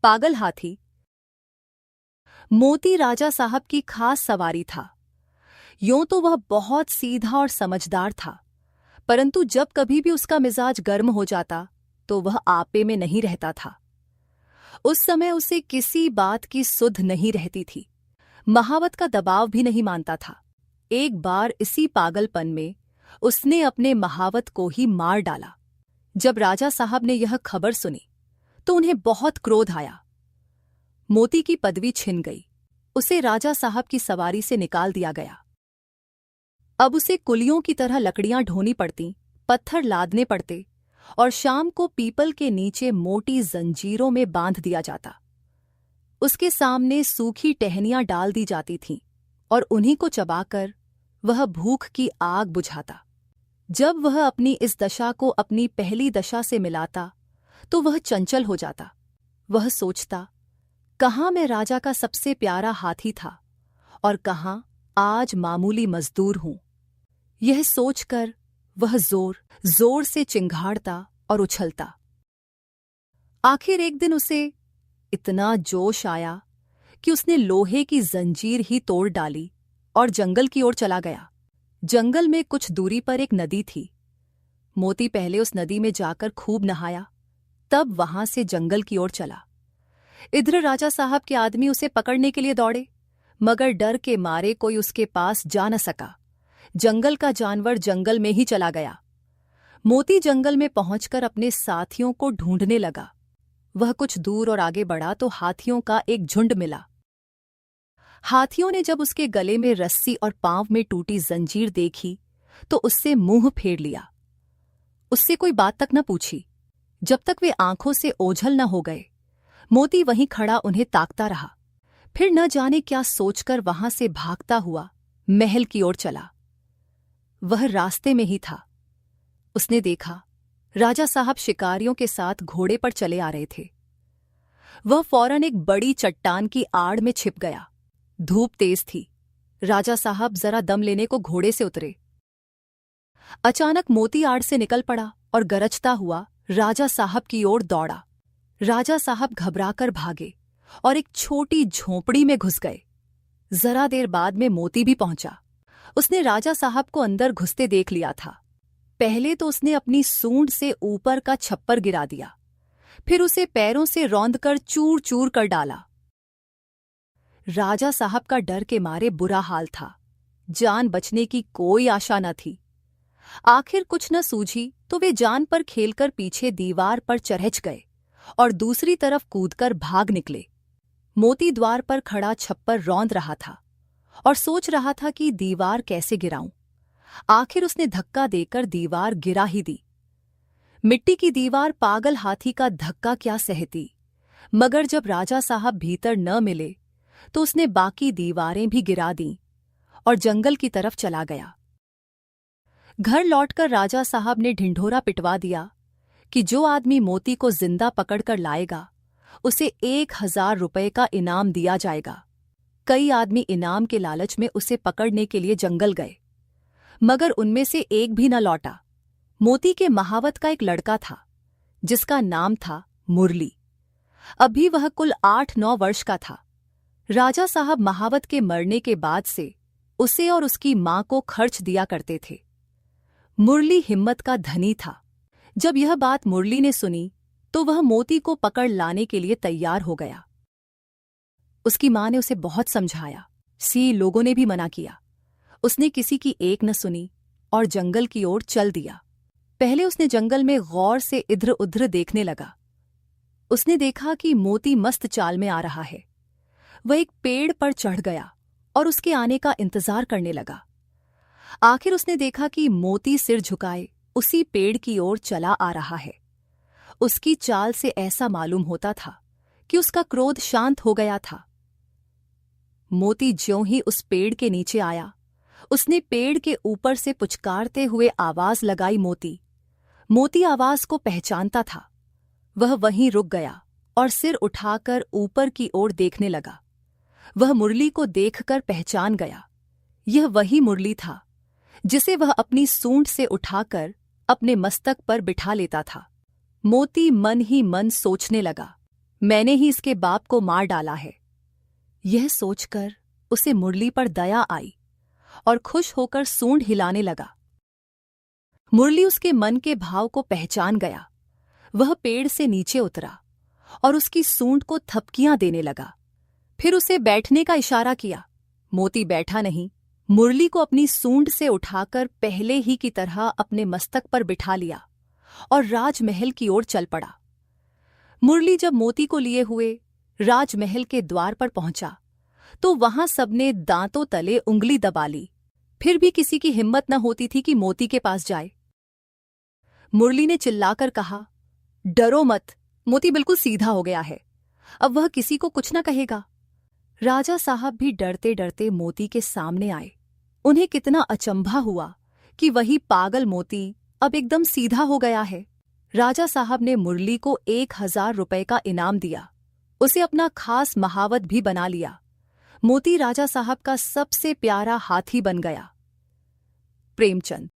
पागल हाथी। मोती राजा साहब की खास सवारी था। यूं तो वह बहुत सीधा और समझदार था, परंतु जब कभी भी उसका मिजाज गर्म हो जाता तो वह आपे में नहीं रहता था। उस समय उसे किसी बात की सुध नहीं रहती थी, महावत का दबाव भी नहीं मानता था। एक बार इसी पागलपन में उसने अपने महावत को ही मार डाला। जब राजा साहब ने यह खबर सुनी तो उन्हें बहुत क्रोध आया। मोती की पदवी छिन गई, उसे राजा साहब की सवारी से निकाल दिया गया। अब उसे कुलियों की तरह लकड़ियां ढोनी पड़ती, पत्थर लादने पड़ते और शाम को पीपल के नीचे मोटी जंजीरों में बांध दिया जाता। उसके सामने सूखी टहनियां डाल दी जाती थीं और उन्हीं को चबाकर वह भूख की आग बुझाता। जब वह अपनी इस दशा को अपनी पहली दशा से मिलाता तो वह चंचल हो जाता। वह सोचता, कहाँ मैं राजा का सबसे प्यारा हाथी था और कहाँ आज मामूली मजदूर हूं। यह सोचकर वह जोर जोर से चिंघाड़ता और उछलता। आखिर एक दिन उसे इतना जोश आया कि उसने लोहे की जंजीर ही तोड़ डाली और जंगल की ओर चला गया। जंगल में कुछ दूरी पर एक नदी थी। मोती पहले उस नदी में जाकर खूब नहाया, तब वहां से जंगल की ओर चला। इधर राजा साहब के आदमी उसे पकड़ने के लिए दौड़े, मगर डर के मारे कोई उसके पास जा न सका। जंगल का जानवर जंगल में ही चला गया। मोती जंगल में पहुंचकर अपने साथियों को ढूंढने लगा। वह कुछ दूर और आगे बढ़ा तो हाथियों का एक झुंड मिला। हाथियों ने जब उसके गले में रस्सी और पांव में टूटी जंजीर देखी तो उससे मुंह फेर लिया। उससे कोई बात तक न पूछी। जब तक वे आंखों से ओझल न हो गए, मोती वहीं खड़ा उन्हें ताकता रहा। फिर न जाने क्या सोचकर वहां से भागता हुआ महल की ओर चला। वह रास्ते में ही था। उसने देखा राजा साहब शिकारियों के साथ घोड़े पर चले आ रहे थे। वह फौरन एक बड़ी चट्टान की आड़ में छिप गया। धूप तेज थी। राजा साहब जरा दम लेने को घोड़े से उतरे। अचानक मोती आड़ से निकल पड़ा और गरजता हुआ राजा साहब की ओर दौड़ा। राजा साहब घबराकर भागे और एक छोटी झोंपड़ी में घुस गए। जरा देर बाद में मोती भी पहुंचा। उसने राजा साहब को अंदर घुसते देख लिया था। पहले तो उसने अपनी सूंड से ऊपर का छप्पर गिरा दिया, फिर उसे पैरों से रौंदकर चूर चूर कर डाला। राजा साहब का डर के मारे बुरा हाल था। जान बचने की कोई आशा न थी। आखिर कुछ न सूझी तो वे जान पर खेलकर पीछे दीवार पर चढ़च गए और दूसरी तरफ कूदकर भाग निकले। मोती द्वार पर खड़ा छप्पर रौंद रहा था और सोच रहा था कि दीवार कैसे गिराऊं। आखिर उसने धक्का देकर दीवार गिरा ही दी। मिट्टी की दीवार पागल हाथी का धक्का क्या सहती, मगर जब राजा साहब भीतर न मिले तो उसने बाकी दीवारें भी गिरा दीं और जंगल की तरफ चला गया। घर लौटकर राजा साहब ने ढिंढोरा पिटवा दिया कि जो आदमी मोती को जिंदा पकड़कर लाएगा उसे 1000 रुपये का इनाम दिया जाएगा। कई आदमी इनाम के लालच में उसे पकड़ने के लिए जंगल गए, मगर उनमें से एक भी न लौटा। मोती के महावत का एक लड़का था जिसका नाम था मुरली। अभी वह कुल 8-9 वर्ष का था। राजा साहब महावत के मरने के बाद से उसे और उसकी मां को खर्च दिया करते थे। मुरली हिम्मत का धनी था। जब यह बात मुरली ने सुनी तो वह मोती को पकड़ लाने के लिए तैयार हो गया। उसकी मां ने उसे बहुत समझाया, लोगों ने भी मना किया। उसने किसी की एक न सुनी और जंगल की ओर चल दिया। पहले उसने जंगल में गौर से इधर उधर देखने लगा। उसने देखा कि मोती मस्त चाल में आ रहा है। वह एक पेड़ पर चढ़ गया और उसके आने का इंतजार करने लगा। आखिर उसने देखा कि मोती सिर झुकाए उसी पेड़ की ओर चला आ रहा है। उसकी चाल से ऐसा मालूम होता था कि उसका क्रोध शांत हो गया था। मोती ज्यों ही उस पेड़ के नीचे आया, उसने पेड़ के ऊपर से पुचकारते हुए आवाज लगाई, मोती। मोती आवाज को पहचानता था। वह वहीं रुक गया और सिर उठाकर ऊपर की ओर देखने लगा। वह मुरली को देखकर पहचान गया। यह वही मुरली था जिसे वह अपनी सूंड से उठाकर अपने मस्तक पर बिठा लेता था। मोती मन ही मन सोचने लगा, मैंने ही इसके बाप को मार डाला है। यह सोचकर उसे मुरली पर दया आई और खुश होकर सूंड हिलाने लगा। मुरली उसके मन के भाव को पहचान गया। वह पेड़ से नीचे उतरा और उसकी सूंड को थपकियां देने लगा। फिर उसे बैठने का इशारा किया। मोती बैठा नहीं, मुरली को अपनी सूंड से उठाकर पहले ही की तरह अपने मस्तक पर बिठा लिया और राजमहल की ओर चल पड़ा। मुरली जब मोती को लिए हुए राजमहल के द्वार पर पहुंचा तो वहां सबने दांतों तले उंगली दबा ली। फिर भी किसी की हिम्मत न होती थी कि मोती के पास जाए। मुरली ने चिल्लाकर कहा, डरो मत, मोती बिल्कुल सीधा हो गया है, अब वह किसी को कुछ न कहेगा। राजा साहब भी डरते डरते मोती के सामने आए। उन्हें कितना अचंभा हुआ कि वही पागल मोती अब एकदम सीधा हो गया है। राजा साहब ने मुरली को 1000 रुपए का इनाम दिया। उसे अपना खास महावत भी बना लिया। मोती राजा साहब का सबसे प्यारा हाथी बन गया। प्रेमचंद।